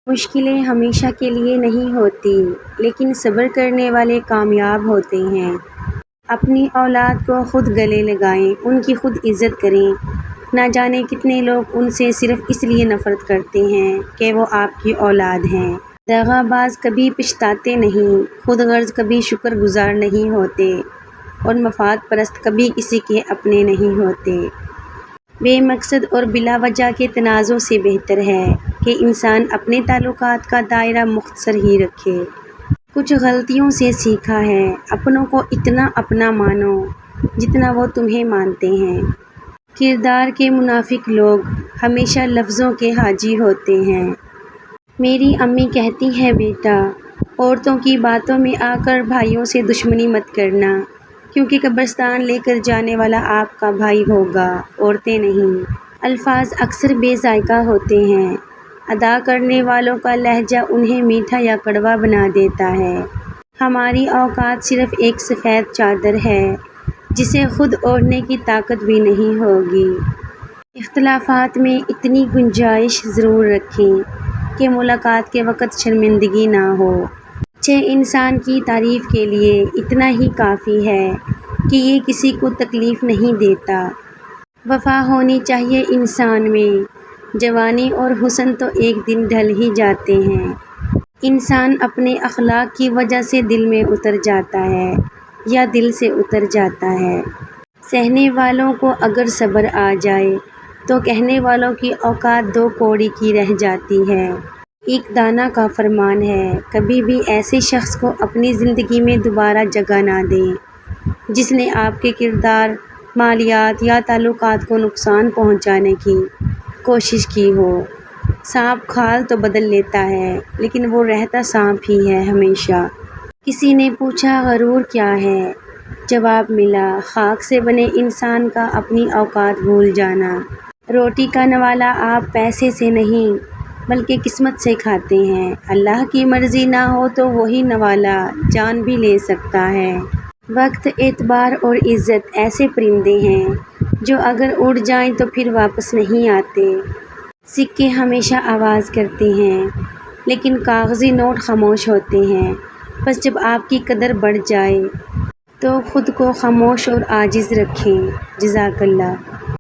مشکلیں ہمیشہ کے لیے نہیں ہوتی، لیکن صبر کرنے والے کامیاب ہوتے ہیں۔ اپنی اولاد کو خود گلے لگائیں، ان کی خود عزت کریں۔ نہ جانے کتنے لوگ ان سے صرف اس لیے نفرت کرتے ہیں کہ وہ آپ کی اولاد ہیں۔ دغا باز کبھی پچھتاتے نہیں، خود غرض کبھی شکر گزار نہیں ہوتے، اور مفاد پرست کبھی کسی کے اپنے نہیں ہوتے۔ بے مقصد اور بلا وجہ کے تنازع سے بہتر ہے کہ انسان اپنے تعلقات کا دائرہ مختصر ہی رکھے۔ کچھ غلطیوں سے سیکھا ہے، اپنوں کو اتنا اپنا مانو جتنا وہ تمہیں مانتے ہیں۔ کردار کے منافق لوگ ہمیشہ لفظوں کے حاجی ہوتے ہیں۔ میری امی کہتی ہیں، بیٹا، عورتوں کی باتوں میں آ کر بھائیوں سے دشمنی مت کرنا، کیونکہ قبرستان لے کر جانے والا آپ کا بھائی ہوگا، عورتیں نہیں۔ الفاظ اکثر بے ذائقہ ہوتے ہیں، ادا کرنے والوں کا لہجہ انہیں میٹھا یا کڑوا بنا دیتا ہے۔ ہماری اوقات صرف ایک سفید چادر ہے جسے خود اوڑھنے کی طاقت بھی نہیں ہوگی۔ اختلافات میں اتنی گنجائش ضرور رکھیں کہ ملاقات کے وقت شرمندگی نہ ہو۔ اچھے انسان کی تعریف کے لیے اتنا ہی کافی ہے کہ یہ کسی کو تکلیف نہیں دیتا۔ وفا ہونی چاہیے انسان میں۔ جوانی اور حسن تو ایک دن ڈھل ہی جاتے ہیں۔ انسان اپنے اخلاق کی وجہ سے دل میں اتر جاتا ہے یا دل سے اتر جاتا ہے۔ سہنے والوں کو اگر صبر آ جائے تو کہنے والوں کی اوقات دو کوڑی کی رہ جاتی ہے۔ ایک دانا کا فرمان ہے، کبھی بھی ایسے شخص کو اپنی زندگی میں دوبارہ جگہ نہ دیں جس نے آپ کے کردار، مالیات یا تعلقات کو نقصان پہنچانے کی کوشش کی ہو۔ سانپ کھال تو بدل لیتا ہے، لیکن وہ رہتا سانپ ہی ہے ہمیشہ۔ کسی نے پوچھا، غرور کیا ہے؟ جواب ملا، خاک سے بنے انسان کا اپنی اوقات بھول جانا۔ روٹی کا نوالا آپ پیسے سے نہیں بلکہ قسمت سے کھاتے ہیں۔ اللہ کی مرضی نہ ہو تو وہی نوالا جان بھی لے سکتا ہے۔ وقت، اعتبار اور عزت ایسے پرندے ہیں جو اگر اڑ جائیں تو پھر واپس نہیں آتے۔ سکے ہمیشہ آواز کرتے ہیں، لیکن کاغذی نوٹ خاموش ہوتے ہیں۔ بس جب آپ کی قدر بڑھ جائے تو خود کو خاموش اور عاجز رکھیں۔ جزاک اللہ۔